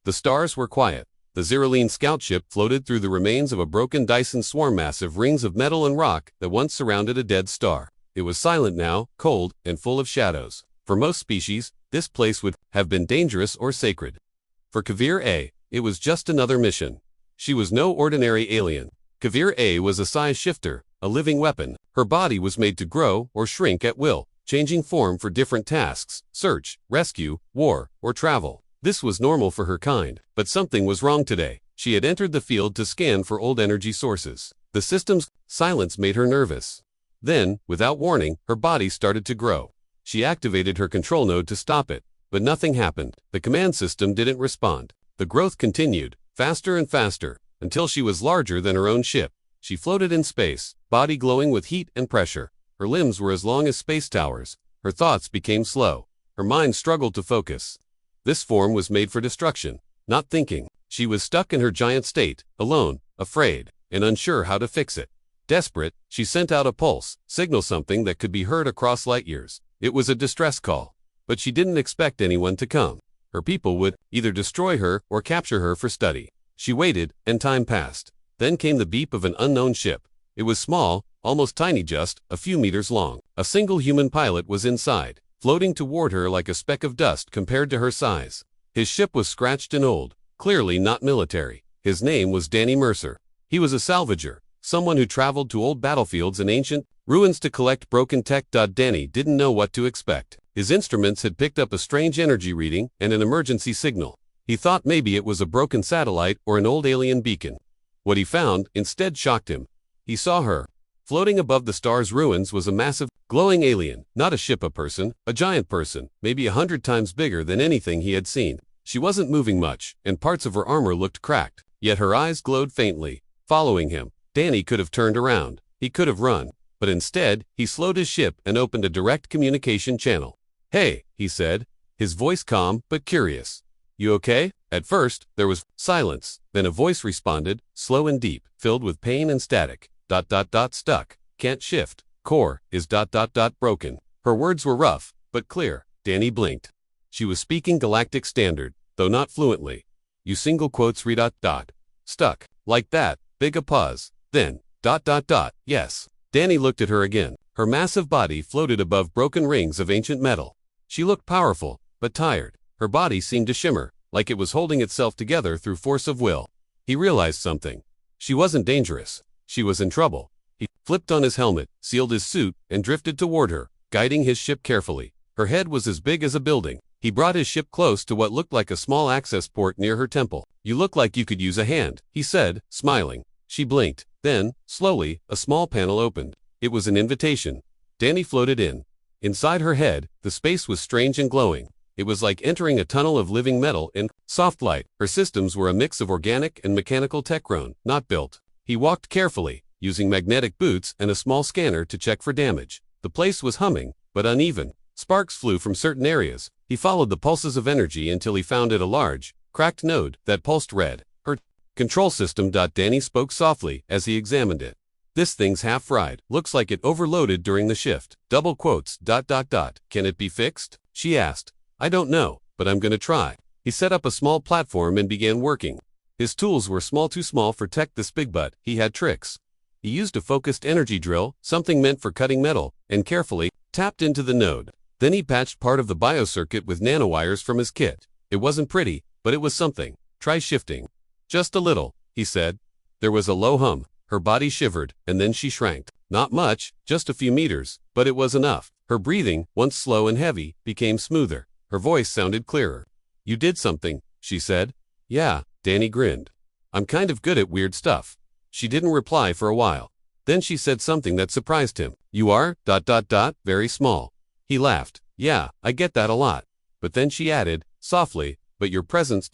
The stars were quiet. The Zyrylene scout ship floated through the remains of a broken Dyson swarm, massive rings of metal and rock that once surrounded a dead star. It was silent now, cold, and full of shadows. For most species, this place would have been dangerous or sacred. For Kavir A, it was just another mission. She was no ordinary alien. Kavir A was a size shifter, a living weapon. Her body was made to grow or shrink at will, changing form for different tasks: search, rescue, war, or travel. This was normal for her kind, but something was wrong today. She had entered the field to scan for old energy sources. The system's silence made her nervous. Then, without warning, her body started to grow. She activated her control node to stop it, but nothing happened. The command system didn't respond. The growth continued, faster and faster, until she was larger than her own ship. She floated in space, body glowing with heat and pressure. Her limbs were as long as space towers. Her thoughts became slow. Her mind struggled to focus. This form was made for destruction, not thinking. She was stuck in her giant state, alone, afraid, and unsure how to fix it. Desperate, she sent out a pulse, signal something that could be heard across light years. It was a distress call. But she didn't expect anyone to come. Her people would either destroy her or capture her for study. She waited, and time passed. Then came the beep of an unknown ship. It was small, almost tiny, just a few meters long. A single human pilot was inside, floating toward her like a speck of dust compared to her size. His ship was scratched and old, clearly not military. His name was Danny Mercer. He was a salvager, someone who traveled to old battlefields and ancient ruins to collect broken tech. Danny didn't know what to expect. His instruments had picked up a strange energy reading and an emergency signal. He thought maybe it was a broken satellite or an old alien beacon. What he found instead shocked him. He saw her. Floating above the star's ruins was a massive, glowing alien, not a ship, a person, a giant person, maybe 100 times bigger than anything he had seen. She wasn't moving much, and parts of her armor looked cracked, yet her eyes glowed faintly, following him. Danny could have turned around. He could have run, but instead, he slowed his ship and opened a direct communication channel. "Hey," he said, his voice calm but curious. "You okay?" At first, there was silence. Then a voice responded, slow and deep, filled with pain and static. ... Stuck. Can't shift. Core is ... broken. Her words were rough, but clear. Danny blinked. She was speaking Galactic Standard, though not fluently. You single quotes re ... Stuck. Like that. Big a pause. Then ... Yes. Danny looked at her again. Her massive body floated above broken rings of ancient metal. She looked powerful, but tired. Her body seemed to shimmer, like it was holding itself together through force of will. He realized something. She wasn't dangerous. She was in trouble. He flipped on his helmet, sealed his suit, and drifted toward her, guiding his ship carefully. Her head was as big as a building. He brought his ship close to what looked like a small access port near her temple. "You look like you could use a hand," he said, smiling. She blinked. Then, slowly, a small panel opened. It was an invitation. Danny floated in. Inside her head, the space was strange and glowing. It was like entering a tunnel of living metal and soft light. Her systems were a mix of organic and mechanical tech, grown, not built. He walked carefully, using magnetic boots and a small scanner to check for damage. The place was humming, but uneven. Sparks flew from certain areas. He followed the pulses of energy until he found it a large, cracked node that pulsed red. "Her control system." Danny spoke softly as he examined it. "This thing's half fried. Looks like it overloaded during the shift." Double quotes. ... Can it be fixed?" she asked. "I don't know, but I'm gonna try." He set up a small platform and began working. His tools were too small for tech this big, but he had tricks. He used a focused energy drill, something meant for cutting metal, and carefully tapped into the node. Then he patched part of the biocircuit with nanowires from his kit. It wasn't pretty, but it was something. "Try shifting." "Just a little," he said. There was a low hum. Her body shivered, and then she shrank. Not much, just a few meters, but it was enough. Her breathing, once slow and heavy, became smoother. Her voice sounded clearer. "You did something," she said. "Yeah." Danny grinned. "I'm kind of good at weird stuff." She didn't reply for a while. Then she said something that surprised him. "You are ... very small." He laughed. "Yeah, I get that a lot." But then she added, softly, "But your presence ...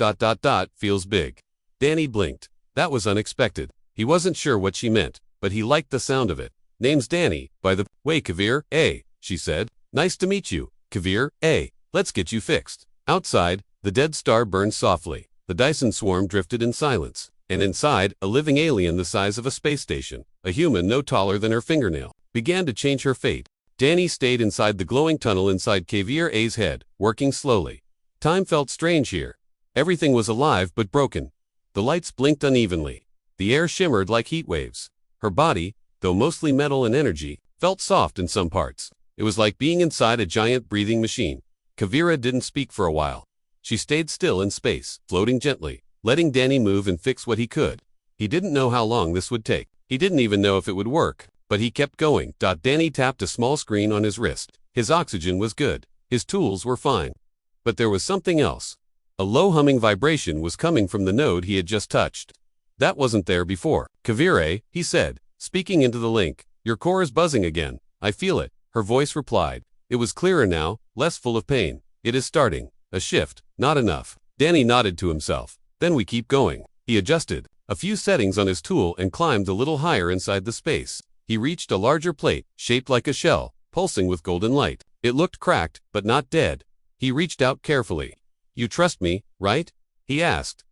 feels big." Danny blinked. That was unexpected. He wasn't sure what she meant, but he liked the sound of it. "Name's Danny, by the way, Kavir A," she said. "Nice to meet you, Kavir A. Let's get you fixed." Outside, the dead star burned softly. The Dyson swarm drifted in silence, and inside, a living alien the size of a space station, a human no taller than her fingernail, began to change her fate. Danny stayed inside the glowing tunnel inside Kavir A's head, working slowly. Time felt strange here. Everything was alive but broken. The lights blinked unevenly. The air shimmered like heat waves. Her body, though mostly metal and energy, felt soft in some parts. It was like being inside a giant breathing machine. Kavira didn't speak for a while. She stayed still in space, floating gently, letting Danny move and fix what he could. He didn't know how long this would take. He didn't even know if it would work, but he kept going. Danny tapped a small screen on his wrist. His oxygen was good. His tools were fine. But there was something else. A low humming vibration was coming from the node he had just touched. That wasn't there before. Kavira, he said, speaking into the link. Your core is buzzing again. I feel it. Her voice replied. It was clearer now, less full of pain. It is starting. A shift. Not enough. Danny nodded to himself. Then we keep going. He adjusted a few settings on his tool and climbed a little higher inside the space. He reached a larger plate, shaped like a shell, pulsing with golden light. It looked cracked, but not dead. He reached out carefully. You trust me, right? He asked.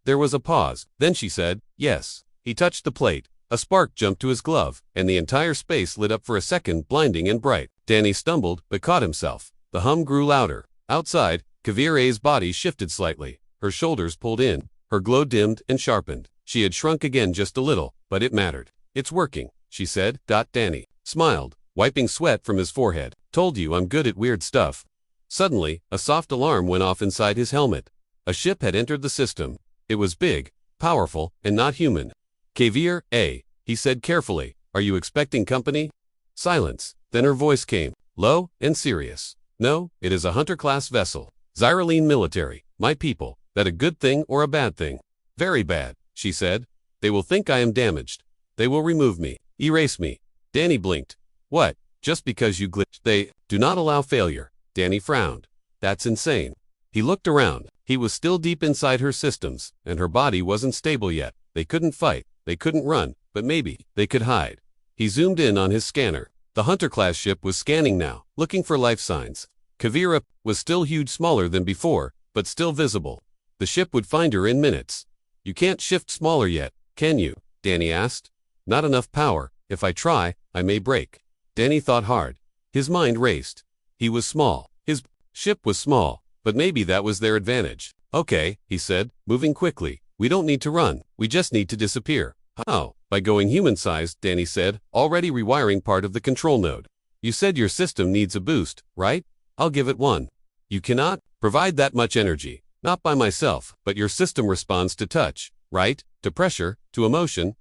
There was a pause. Then she said, yes. He touched the plate. A spark jumped to his glove, and the entire space lit up for a second, blinding and bright. Danny stumbled, but caught himself. The hum grew louder. Outside, Kavira's body shifted slightly. Her shoulders pulled in. Her glow dimmed and sharpened. She had shrunk again just a little, but it mattered. It's working, she said. Danny smiled, wiping sweat from his forehead. Told you I'm good at weird stuff. Suddenly, a soft alarm went off inside his helmet. A ship had entered the system. It was big, powerful, and not human. Kavir, he said carefully. Are you expecting company? Silence. Then her voice came, low and serious. No, it is a hunter-class vessel. Zyraline military. My people. That a good thing or a bad thing? Very bad, she said. They will think I am damaged. They will remove me. Erase me. Danny blinked. What? Just because you glitched? They do not allow failure. Danny frowned. That's insane. He looked around. He was still deep inside her systems, and her body wasn't stable yet. They couldn't fight. They couldn't run, but maybe they could hide. He zoomed in on his scanner. The Hunter-class ship was scanning now, looking for life signs. Kavira was still huge, smaller than before, but still visible. The ship would find her in minutes. You can't shift smaller yet, can you? Danny asked. Not enough power. If I try, I may break. Danny thought hard. His mind raced. He was small. His ship was small, but maybe that was their advantage. Okay, he said, moving quickly. We don't need to run. We just need to disappear. How? By going human-sized, Danny said, already rewiring part of the control node. You said your system needs a boost, right? I'll give it one. You cannot provide that much energy. Not by myself, but your system responds to touch, right? To pressure, to emotion, ...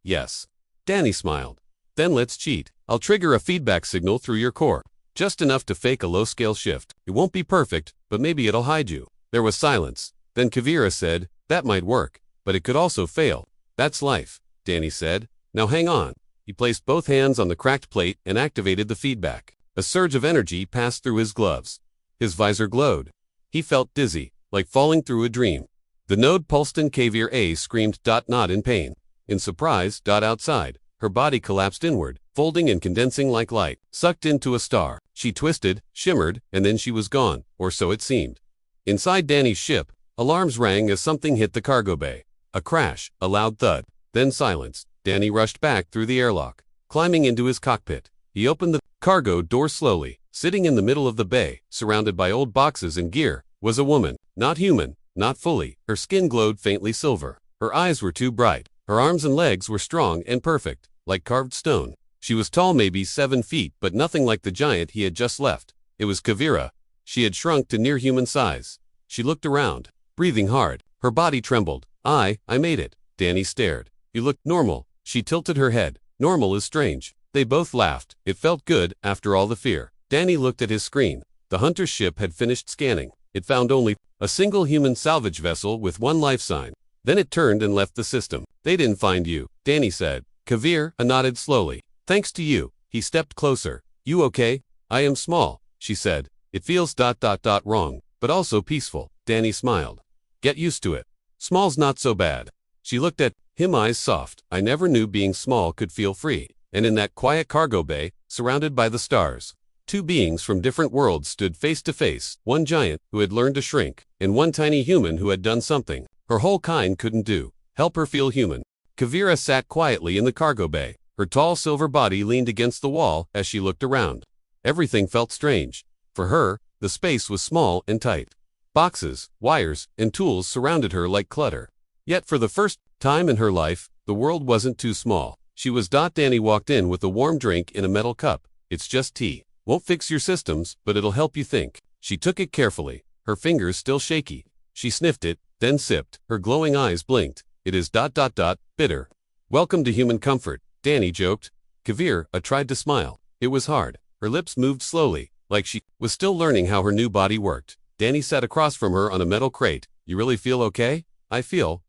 Yes. Danny smiled. Then let's cheat. I'll trigger a feedback signal through your core. Just enough to fake a low-scale shift. It won't be perfect, but maybe it'll hide you. There was silence. Then Kavira said, that might work, but it could also fail. That's life, Danny said. Now hang on. He placed both hands on the cracked plate and activated the feedback. A surge of energy passed through his gloves. His visor glowed. He felt dizzy, like falling through a dream. The node pulsed and Kavira screamed. Not in pain. In surprise. Outside, her body collapsed inward, folding and condensing like light, sucked into a star. She twisted, shimmered, and then she was gone, or so it seemed. Inside Danny's ship, alarms rang as something hit the cargo bay. A crash, a loud thud, then silence. Danny rushed back through the airlock, climbing into his cockpit. He opened the cargo door slowly. Sitting in the middle of the bay, surrounded by old boxes and gear, was a woman. Not human, not fully. Her skin glowed faintly silver. Her eyes were too bright. Her arms and legs were strong and perfect, like carved stone. She was tall, maybe 7 feet, but nothing like the giant he had just left. It was Kavira. She had shrunk to near human size. She looked around, breathing hard. Her body trembled. I made it. Danny stared. You look normal. She tilted her head. Normal is strange. They both laughed. It felt good, after all the fear. Danny looked at his screen. The hunter's ship had finished scanning. It found only a single human salvage vessel with one life sign. Then it turned and left the system. They didn't find you, Danny said. Kavir nodded slowly. Thanks to you. He stepped closer. You okay? I am small, she said. It feels ... wrong, but also peaceful. Danny smiled. Get used to it. Small's not so bad. She looked at him, eyes soft. I never knew being small could feel free. And in that quiet cargo bay, surrounded by the stars, 2 beings from different worlds stood face to face, one giant who had learned to shrink, and one tiny human who had done something her whole kind couldn't do, help her feel human. Kavira sat quietly in the cargo bay. Her tall silver body leaned against the wall as she looked around. Everything felt strange. For her, the space was small and tight. Boxes, wires, and tools surrounded her like clutter. Yet for the first time in her life, the world wasn't too small. She was. Danny walked in with a warm drink in a metal cup. It's just tea. Won't fix your systems, but it'll help you think. She took it carefully, her fingers still shaky. She sniffed it, then sipped. Her glowing eyes blinked. It is ... bitter. Welcome to human comfort, Danny joked. Kavir tried to smile. It was hard. Her lips moved slowly, like she was still learning how her new body worked. Danny sat across from her on a metal crate. You really feel okay? I feel ...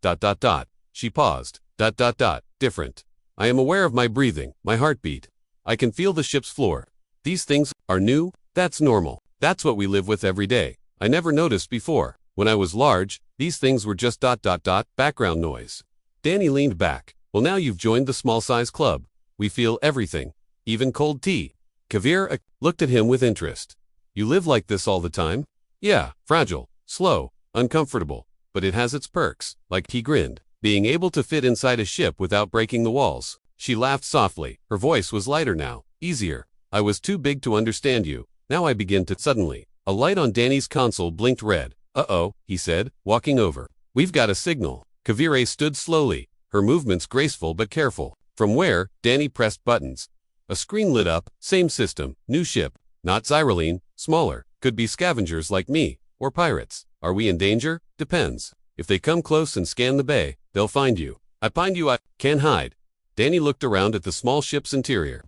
She paused. ... Different. I am aware of my breathing, my heartbeat. I can feel the ship's floor. These things are new? That's normal. That's what we live with every day. I never noticed before. When I was large, these things were just ... background noise. Danny leaned back. Well, now you've joined the small size club. We feel everything. Even cold tea. Kavir looked at him with interest. You live like this all the time? Yeah, fragile, slow, uncomfortable. But it has its perks, like he grinned. Being able to fit inside a ship without breaking the walls. She laughed softly. Her voice was lighter now, easier. I was too big to understand you. Now I begin to. Suddenly, a light on Danny's console blinked red. Uh-oh, he said, walking over. We've got a signal. Kavir stood slowly, her movements graceful but careful. From where, Danny pressed buttons. A screen lit up, same system, new ship. Not Zyroline, smaller. Could be scavengers like me, or pirates. Are we in danger? Depends. If they come close and scan the bay, they'll find you. I find you. I can't hide. Danny looked around at the small ship's interior.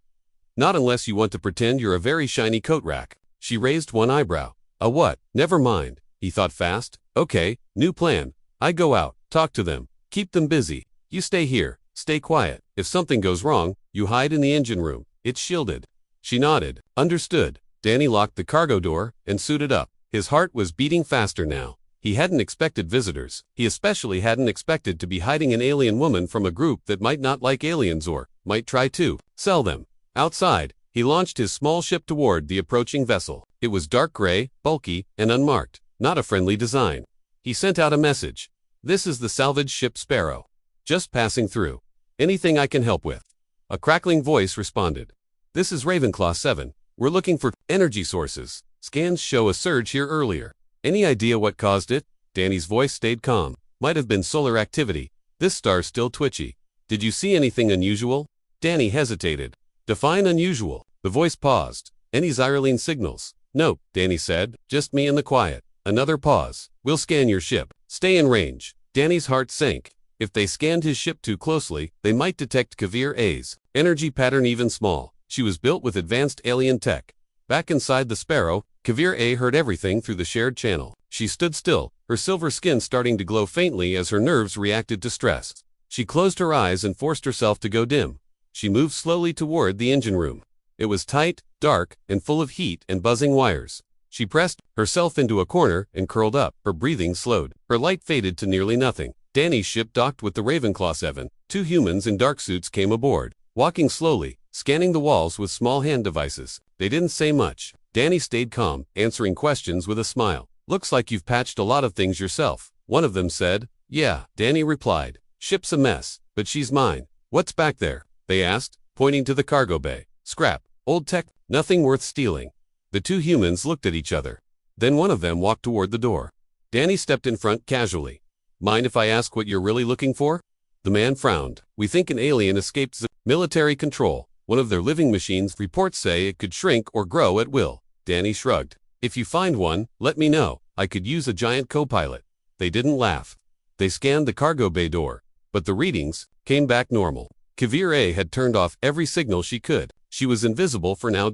Not unless you want to pretend you're a very shiny coat rack. She raised one eyebrow. A what? Never mind. He thought fast. Okay, new plan. I go out, talk to them, keep them busy. You stay here, stay quiet. If something goes wrong, you hide in the engine room. It's shielded. She nodded. Understood. Danny locked the cargo door and suited up. His heart was beating faster now. He hadn't expected visitors. He especially hadn't expected to be hiding an alien woman from a group that might not like aliens or might try to sell them. Outside, he launched his small ship toward the approaching vessel. It was dark gray, bulky, and unmarked. Not a friendly design. He sent out a message. This is the salvage ship Sparrow. Just passing through. Anything I can help with? A crackling voice responded. This is Ravenclaw 7. We're looking for energy sources. Scans show a surge here earlier. Any idea what caused it? Danny's voice stayed calm. Might have been solar activity. This star's still twitchy. Did you see anything unusual? Danny hesitated. Define unusual. The voice paused. Any Zyroline signals? Nope, Danny said. Just me and the quiet. Another pause. We'll scan your ship. Stay in range. Danny's heart sank. If they scanned his ship too closely, they might detect Kavir's energy pattern even small. She was built with advanced alien tech. Back inside the Sparrow, Kavir heard everything through the shared channel. She stood still, her silver skin starting to glow faintly as her nerves reacted to stress. She closed her eyes and forced herself to go dim. She moved slowly toward the engine room. It was tight, dark, and full of heat and buzzing wires. She pressed herself into a corner and curled up. Her breathing slowed. Her light faded to nearly nothing. Danny's ship docked with the Ravenclaw 7. Two humans in dark suits came aboard, walking slowly, scanning the walls with small hand devices. They didn't say much. Danny stayed calm, answering questions with a smile. Looks like you've patched a lot of things yourself. One of them said. Yeah, Danny replied. Ship's a mess, but she's mine. What's back there? They asked, pointing to the cargo bay. Scrap. Old tech. Nothing worth stealing. The two humans looked at each other. Then one of them walked toward the door. Danny stepped in front casually. Mind if I ask what you're really looking for? The man frowned. We think an alien escaped the military control. One of their living machines. Reports say it could shrink or grow at will. Danny shrugged. If you find one, let me know. I could use a giant co-pilot. They didn't laugh. They scanned the cargo bay door, but the readings came back normal. Kavir had turned off every signal she could. She was invisible for now.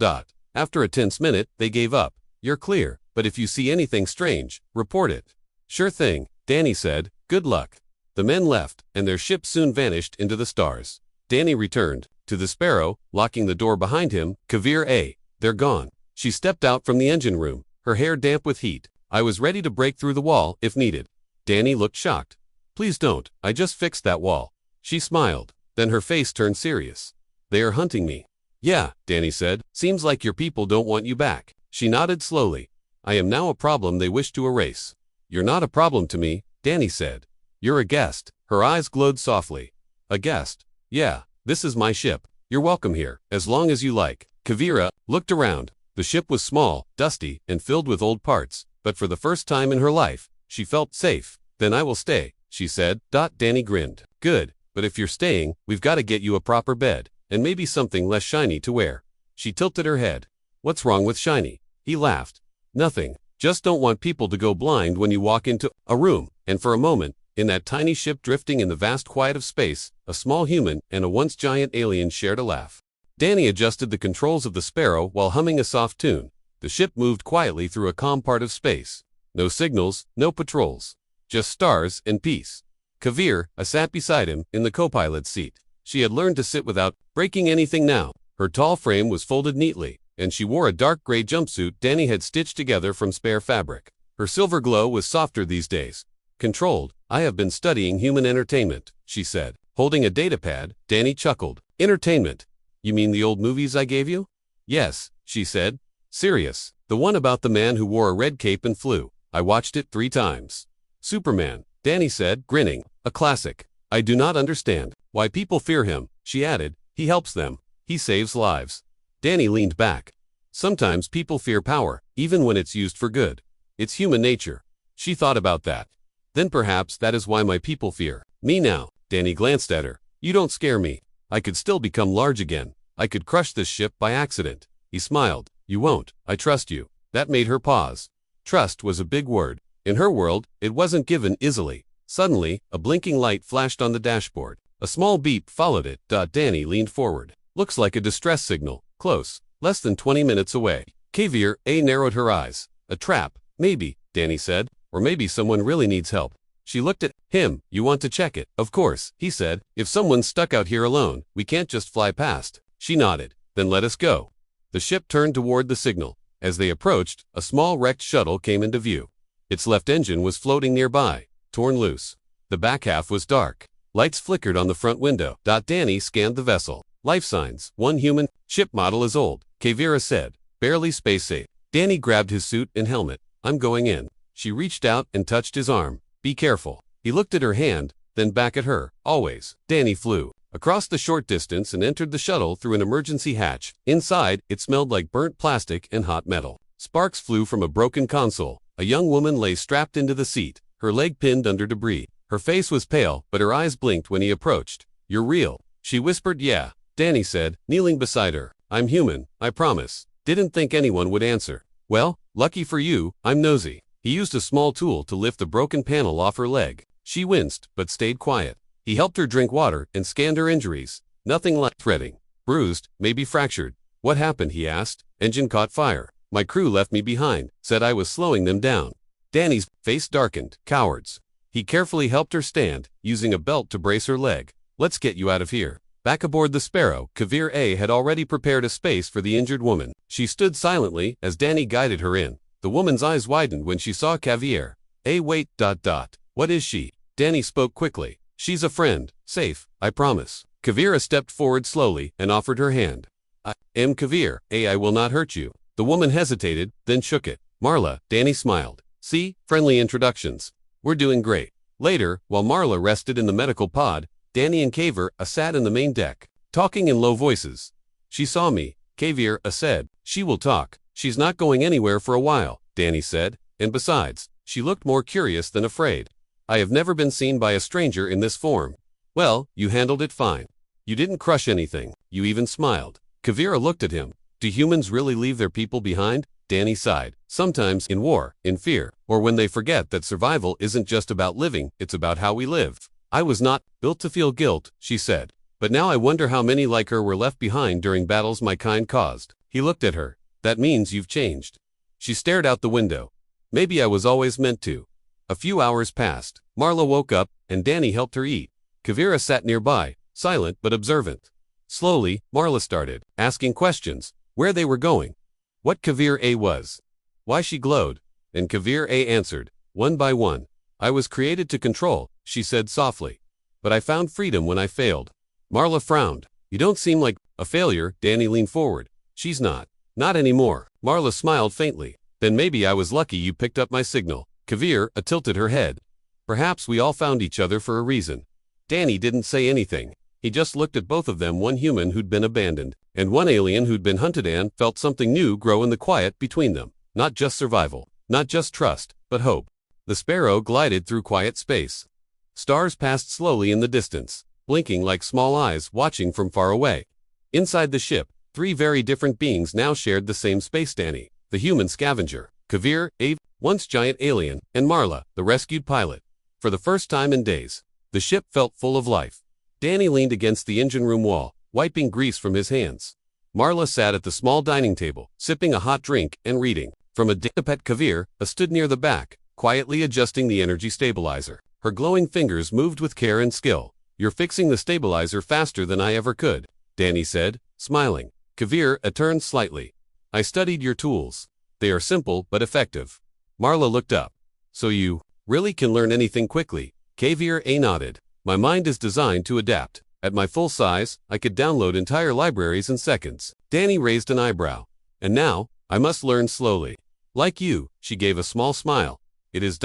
After a tense minute, they gave up. You're clear, but if you see anything strange, report it. Sure thing, Danny said. Good luck. The men left, and their ship soon vanished into the stars. Danny returned to the Sparrow, locking the door behind him. Kavir, they're gone. She stepped out from the engine room, her hair damp with heat. I was ready to break through the wall if needed. Danny looked shocked. Please don't, I just fixed that wall. She smiled, then her face turned serious. They are hunting me. Yeah, Danny said. Seems like your people don't want you back. She nodded slowly. I am now a problem they wish to erase. You're not a problem to me, Danny said. You're a guest. Her eyes glowed softly. A guest? Yeah, this is my ship. You're welcome here, as long as you like. Kavir looked around. The ship was small, dusty, and filled with old parts, but for the first time in her life, she felt safe. Then I will stay, she said. Danny grinned. Good, but if you're staying, we've got to get you a proper bed, and maybe something less shiny to wear. She tilted her head. What's wrong with shiny? He laughed. Nothing. Just don't want people to go blind when you walk into a room. And for a moment, in that tiny ship drifting in the vast quiet of space, a small human and a once giant alien shared a laugh. Danny adjusted the controls of the Sparrow while humming a soft tune. The ship moved quietly through a calm part of space. No signals, no patrols. Just stars and peace. Kavir sat beside him in the co-pilot's seat. She had learned to sit without breaking anything now. Her tall frame was folded neatly, and she wore a dark gray jumpsuit Danny had stitched together from spare fabric. Her silver glow was softer these days. Controlled, I have been studying human entertainment, she said. Holding a datapad, Danny chuckled. Entertainment? You mean the old movies I gave you? Yes, she said. Serious. The one about the man who wore a red cape and flew. I watched it 3 times. Superman, Danny said, grinning. A classic. I do not understand why people fear him, she added. He helps them. He saves lives. Danny leaned back. Sometimes people fear power, even when it's used for good. It's human nature. She thought about that. Then perhaps that is why my people fear me now. Danny glanced at her. You don't scare me. I could still become large again. I could crush this ship by accident. He smiled. You won't. I trust you. That made her pause. Trust was a big word. In her world, it wasn't given easily. Suddenly, a blinking light flashed on the dashboard. A small beep followed it. Danny leaned forward. Looks like a distress signal. Close. Less than 20 minutes away. Kavir narrowed her eyes. A trap. Maybe, Danny said. Or maybe someone really needs help. She looked at him. You want to check it? Of course, he said. If someone's stuck out here alone, we can't just fly past. She nodded. Then let us go. The ship turned toward the signal. As they approached, a small wrecked shuttle came into view. Its left engine was floating nearby, torn loose. The back half was dark. Lights flickered on the front window. Danny scanned the vessel. Life signs. 1 human. Ship model is old, Kavira said. Barely space safe. Danny grabbed his suit and helmet. I'm going in. She reached out and touched his arm. Be careful. He looked at her hand, then back at her. Always. Danny flew across the short distance and entered the shuttle through an emergency hatch. Inside, it smelled like burnt plastic and hot metal. Sparks flew from a broken console. A young woman lay strapped into the seat, her leg pinned under debris. Her face was pale, but her eyes blinked when he approached. You're real, she whispered. Yeah, Danny said, kneeling beside her. I'm human, I promise. Didn't think anyone would answer. Well, lucky for you, I'm nosy. He used a small tool to lift the broken panel off her leg. She winced, but stayed quiet. He helped her drink water and scanned her injuries. Nothing life-threatening. Bruised, maybe fractured. What happened, he asked. Engine caught fire. My crew left me behind, said I was slowing them down. Danny's face darkened. Cowards. He carefully helped her stand, using a belt to brace her leg. Let's get you out of here. Back aboard the Sparrow, Kavir had already prepared a space for the injured woman. She stood silently as Danny guided her in. The woman's eyes widened when she saw Kavir. Wait. What is she? Danny spoke quickly. She's a friend. Safe, I promise. Kavira stepped forward slowly and offered her hand. I am Kavir. I will not hurt you. The woman hesitated, then shook it. Marla, Danny smiled. See, friendly introductions. We're doing great. Later, while Marla rested in the medical pod, Danny and Kavir sat in the main deck, talking in low voices. She saw me, Kavir said. She will talk. She's not going anywhere for a while, Danny said. And besides, she looked more curious than afraid. I have never been seen by a stranger in this form. Well, you handled it fine. You didn't crush anything. You even smiled. Kavira looked at him. Do humans really leave their people behind? Danny sighed. Sometimes in war, in fear, or when they forget that survival isn't just about living, it's about how we live. I was not built to feel guilt, she said. But now I wonder how many like her were left behind during battles my kind caused. He looked at her. That means you've changed. She stared out the window. Maybe I was always meant to. A few hours passed. Marla woke up, and Danny helped her eat. Kavira sat nearby, silent but observant. Slowly, Marla started, asking questions. Where they were going. What Kavir was. Why she glowed. And Kavir answered, one by one. I was created to control, she said softly. But I found freedom when I failed. Marla frowned. You don't seem like a failure, Danny leaned forward. She's not. Not anymore. Marla smiled faintly. Then maybe I was lucky you picked up my signal. Kavir tilted her head. Perhaps we all found each other for a reason. Danny didn't say anything. He just looked at both of them, one human who'd been abandoned, and one alien who'd been hunted, and felt something new grow in the quiet between them. Not just survival. Not just trust, but hope. The Sparrow glided through quiet space. Stars passed slowly in the distance, blinking like small eyes watching from far away. Inside the ship, 3 very different beings now shared the same space: Danny, the human scavenger, Kavir, a once giant alien, and Marla, the rescued pilot. For the first time in days, the ship felt full of life. Danny leaned against the engine room wall, wiping grease from his hands. Marla sat at the small dining table, sipping a hot drink and reading. From a dipet, Kavir stood near the back, quietly adjusting the energy stabilizer. Her glowing fingers moved with care and skill. "You're fixing the stabilizer faster than I ever could," Danny said, smiling. Kavir turned slightly. "I studied your tools. They are simple but effective." Marla looked up. "So you really can learn anything quickly?" Kavir nodded. "My mind is designed to adapt. At my full size, I could download entire libraries in seconds." Danny raised an eyebrow. "And now, I must learn slowly." "Like you," she gave a small smile. "It is ...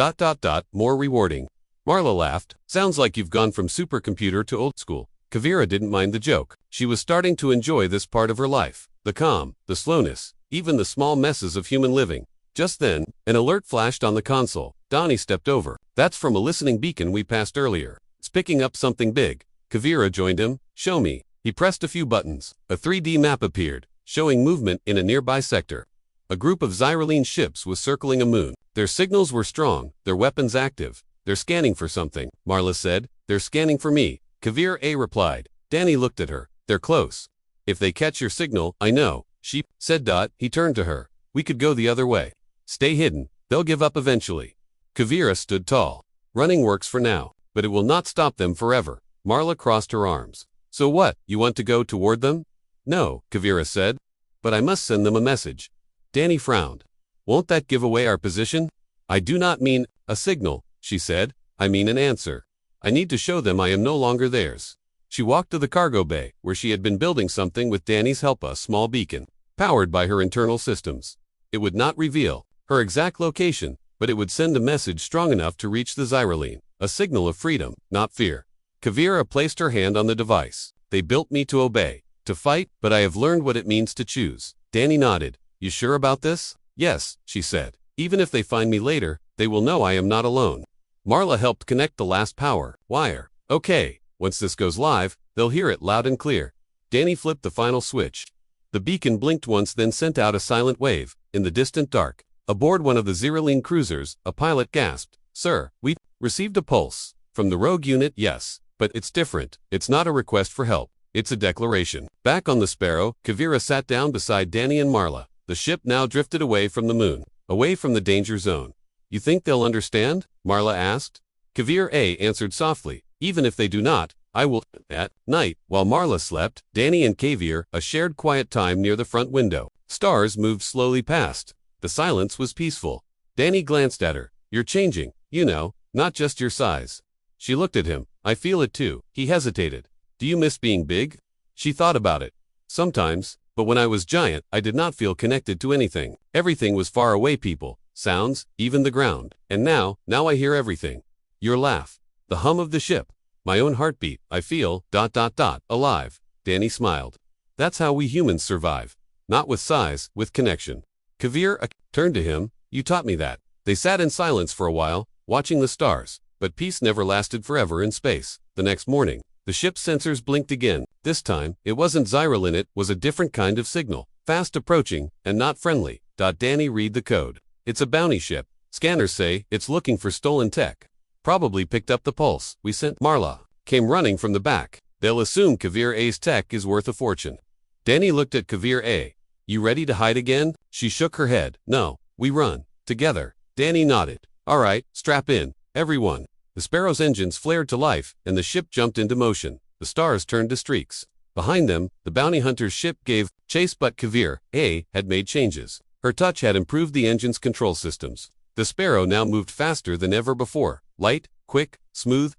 more rewarding." Marla laughed. "Sounds like you've gone from supercomputer to old school." Kavira didn't mind the joke. She was starting to enjoy this part of her life. The calm, the slowness, even the small messes of human living. Just then, an alert flashed on the console. Donnie stepped over. "That's from a listening beacon we passed earlier. It's picking up something big." Kavira joined him. "Show me." He pressed a few buttons. A 3D map appeared, showing movement in a nearby sector. A group of Zyraline ships was circling a moon. Their signals were strong, their weapons active. "They're scanning for something," Marla said. "They're scanning for me," Kavir replied. Danny looked at her. "They're close. If they catch your signal, I know," she said. He turned to her. "We could go the other way. Stay hidden. They'll give up eventually." Kavira stood tall. "Running works for now, but it will not stop them forever." Marla crossed her arms. "So what, you want to go toward them?" "No," Kavira said. "But I must send them a message." Danny frowned. "Won't that give away our position?" "I do not mean a signal," she said. "I mean an answer. I need to show them I am no longer theirs." She walked to the cargo bay, where she had been building something with Danny's help, a small beacon, powered by her internal systems. It would not reveal her exact location, but it would send a message strong enough to reach the Zyraline, a signal of freedom, not fear. Kavira placed her hand on the device. "They built me to obey, to fight, but I have learned what it means to choose." Danny nodded. "You sure about this?" "Yes," she said. "Even if they find me later, they will know I am not alone." Marla helped connect the last power wire. "Okay, once this goes live, they'll hear it loud and clear." Danny flipped the final switch. The beacon blinked once, then sent out a silent wave. In the distant dark, aboard one of the Zyraline cruisers, a pilot gasped. "Sir, we received a pulse. From the rogue unit, yes. But it's different. It's not a request for help. It's a declaration." Back on the Sparrow, Kavira sat down beside Danny and Marla. The ship now drifted away from the moon, away from the danger zone. "You think they'll understand?" Marla asked. Kavir answered softly. "Even if they do not, I will." At night, while Marla slept, Danny and Kavir shared quiet time near the front window. Stars moved slowly past. The silence was peaceful. Danny glanced at her. "You're changing, you know, not just your size." She looked at him. "I feel it too." He hesitated. "Do you miss being big?" She thought about it. "Sometimes, but when I was giant, I did not feel connected to anything. Everything was far away, people, sounds, even the ground. And now I hear everything. Your laugh, the hum of the ship, my own heartbeat. I feel ... alive." Danny smiled. "That's how we humans survive. Not with size, with connection." Kavir turned to him. "You taught me that." They sat in silence for a while, watching the stars. But peace never lasted forever in space. The next morning, the ship's sensors blinked again. This time, it wasn't Zyraline, it was a different kind of signal. Fast approaching, and not friendly. Danny read the code. "It's a bounty ship. Scanners say it's looking for stolen tech. Probably picked up the pulse we sent." Marla came running from the back. "They'll assume Kavir A's tech is worth a fortune." Danny looked at Kavir A. "You ready to hide again?" She shook her head. "No, we run. Together." Danny nodded. "All right, strap in, everyone." The Sparrow's engines flared to life, and the ship jumped into motion. The stars turned to streaks. Behind them, the bounty hunter's ship gave chase, but Kavir A had made changes. Her touch had improved the engine's control systems. The Sparrow now moved faster than ever before. Light, quick, smooth.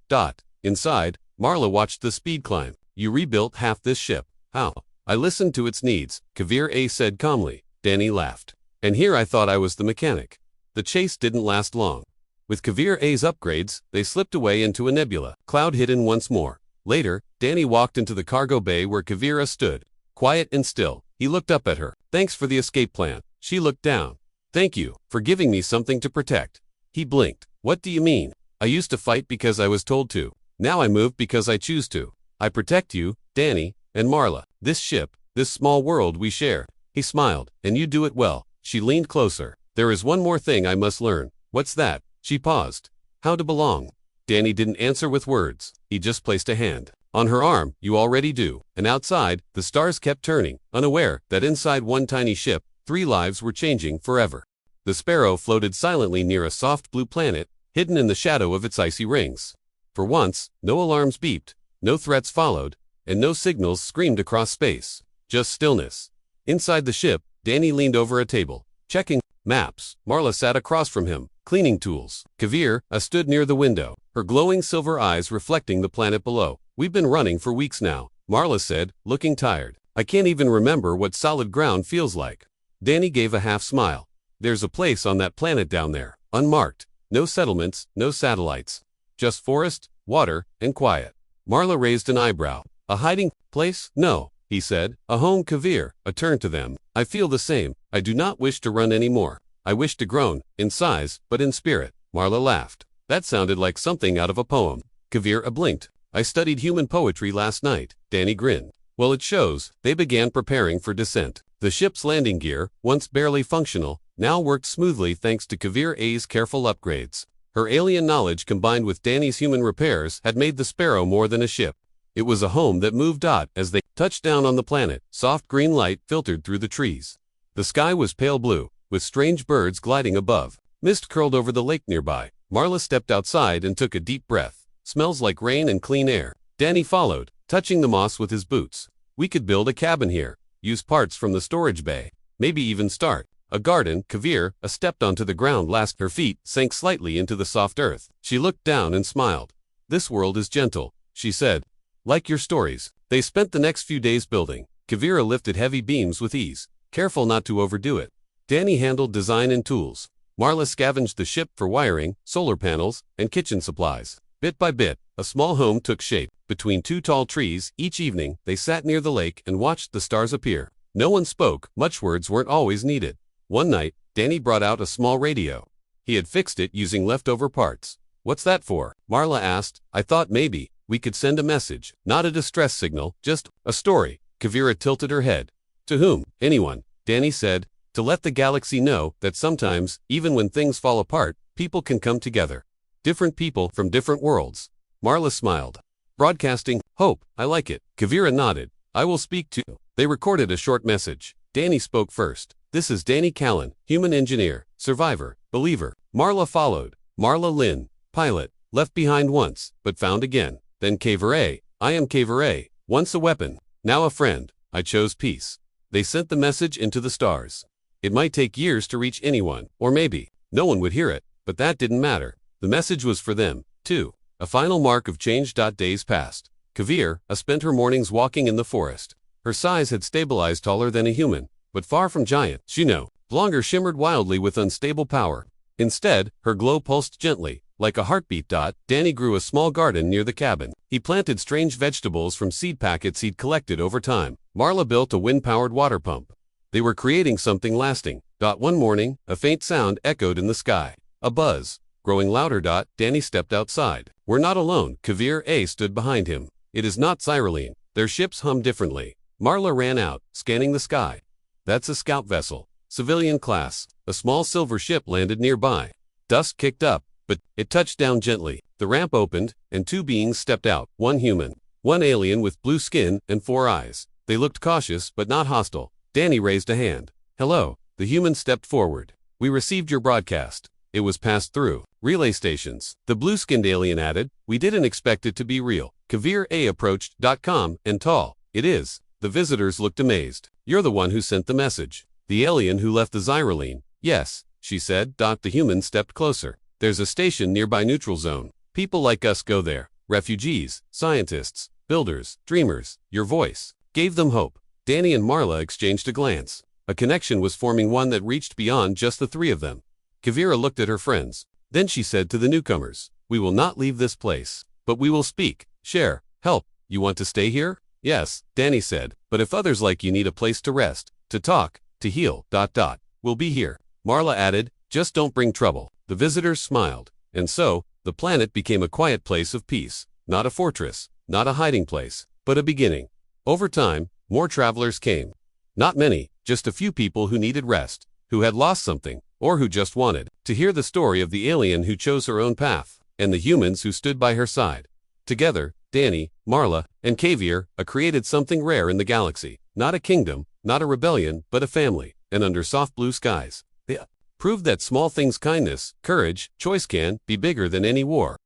Inside, Marla watched the speed climb. "You rebuilt half this ship." "How?" "I listened to its needs," Kavir A said calmly. Danny laughed. "And here I thought I was the mechanic." The chase didn't last long. With Kavir A's upgrades, they slipped away into a nebula, cloud hidden once more. Later, Danny walked into the cargo bay where Kavira stood. Quiet and still, he looked up at her. "Thanks for the escape plan." She looked down. Thank you for giving me something to protect. He blinked. What do you mean? I used to fight because I was told to. Now I move because I choose to. I protect you, Danny, and Marla. This ship, this small world we share. He smiled. And you do it well. She leaned closer. There is one more thing I must learn. What's that? She paused. How to belong. Danny didn't answer with words. He just placed a hand on her arm. You already do. And outside, the stars kept turning, unaware that inside one tiny ship, 3 lives were changing forever. The Sparrow floated silently near a soft blue planet, hidden in the shadow of its icy rings. For once, no alarms beeped, no threats followed, and no signals screamed across space. Just stillness. Inside the ship, Danny leaned over a table, checking maps. Marla sat across from him, cleaning tools. Kavir stood near the window, her glowing silver eyes reflecting the planet below. We've been running for weeks now, Marla said, looking tired. I can't even remember what solid ground feels like. Danny gave a half smile. There's a place on that planet down there, unmarked. No settlements, no satellites. Just forest, water, and quiet. Marla raised an eyebrow. A hiding place? No, he said. A home, Kavir turned to them. I feel the same. I do not wish to run anymore. I wish to grow, in size, but in spirit. Marla laughed. That sounded like something out of a poem. Kavir blinked. I studied human poetry last night. Danny grinned. Well, it shows. They began preparing for descent. The ship's landing gear, once barely functional, now worked smoothly thanks to Kavir A's careful upgrades. Her alien knowledge combined with Danny's human repairs had made the Sparrow more than a ship. It was a home that moved. As they touched down on the planet, soft green light filtered through the trees. The sky was pale blue, with strange birds gliding above. Mist curled over the lake nearby. Marla stepped outside and took a deep breath. Smells like rain and clean air. Danny followed, touching the moss with his boots. We could build a cabin here, use parts from the storage bay, maybe even start a garden. Kavir stepped onto the ground. Her feet sank slightly into the soft earth. She looked down and smiled. This world is gentle, she said. Like your stories. They spent the next few days building. Kavir lifted heavy beams with ease, careful not to overdo it. Danny handled design and tools. Marla scavenged the ship for wiring, solar panels, and kitchen supplies. Bit by bit, a small home took shape. Between 2 tall trees, each evening, they sat near the lake and watched the stars appear. No one spoke. Much words weren't always needed. One night, Danny brought out a small radio. He had fixed it using leftover parts. What's that for? Marla asked. I thought maybe we could send a message. Not a distress signal, just a story. Kavir tilted her head. To whom? Anyone, Danny said. To let the galaxy know that sometimes, even when things fall apart, people can come together. Different people from different worlds. Marla smiled. Broadcasting, hope, I like it. Kavir nodded. I will speak to. They recorded a short message. Danny spoke first. This is Danny Callan, human engineer, survivor, believer. Marla followed. Marla Lynn, pilot, left behind once, but found again. Then Kavir. I am Kavir. Once a weapon, now a friend. I chose peace. They sent the message into the stars. It might take years to reach anyone, or maybe no one would hear it, but that didn't matter. The message was for them, too. A final mark of change. Days passed. Kavir spent her mornings walking in the forest. Her size had stabilized, taller than a human, but far from giant. Shino, longer, shimmered wildly with unstable power. Instead, her glow pulsed gently, like a heartbeat. Danny grew a small garden near the cabin. He planted strange vegetables from seed packets he'd collected over time. Marla built a wind-powered water pump. They were creating something lasting. One morning, a faint sound echoed in the sky. A buzz, growing louder. Danny stepped outside. We're not alone. Kavir stood behind him. It is not Cyrylene. Their ships hum differently. Marla ran out, scanning the sky. That's a scout vessel. Civilian class. A small silver ship landed nearby. Dust kicked up, but it touched down gently. The ramp opened, and 2 beings stepped out. One human, one alien with blue skin and 4 eyes. They looked cautious but not hostile. Danny raised a hand. Hello. The human stepped forward. We received your broadcast. It was passed through relay stations. The blue-skinned alien added. We didn't expect it to be real. Kavir approached. Calm and tall. It is. The visitors looked amazed. You're the one who sent the message. The alien who left the Cyrylene. Yes, she said. The human stepped closer. There's a station nearby neutral zone. People like us go there. Refugees, scientists, builders, dreamers. Your voice gave them hope. Danny and Marla exchanged a glance. A connection was forming, one that reached beyond just the 3 of them. Kavir looked at her friends. Then she said to the newcomers, we will not leave this place, but we will speak, share, help. You want to stay here? Yes, Danny said, but if others like you need a place to rest, to talk, to heal, we'll be here. Marla added, "Just don't bring trouble." The visitors smiled. And so, the planet became a quiet place of peace. Not a fortress, not a hiding place, but a beginning. Over time, more travelers came. Not many, just a few people who needed rest, who had lost something, or who just wanted to hear the story of the alien who chose her own path, and the humans who stood by her side. Together, Danny, Marla, and Caviar created something rare in the galaxy. Not a kingdom, not a rebellion, but a family, and under soft blue skies. They proved that small things, kindness, courage, choice can be bigger than any war.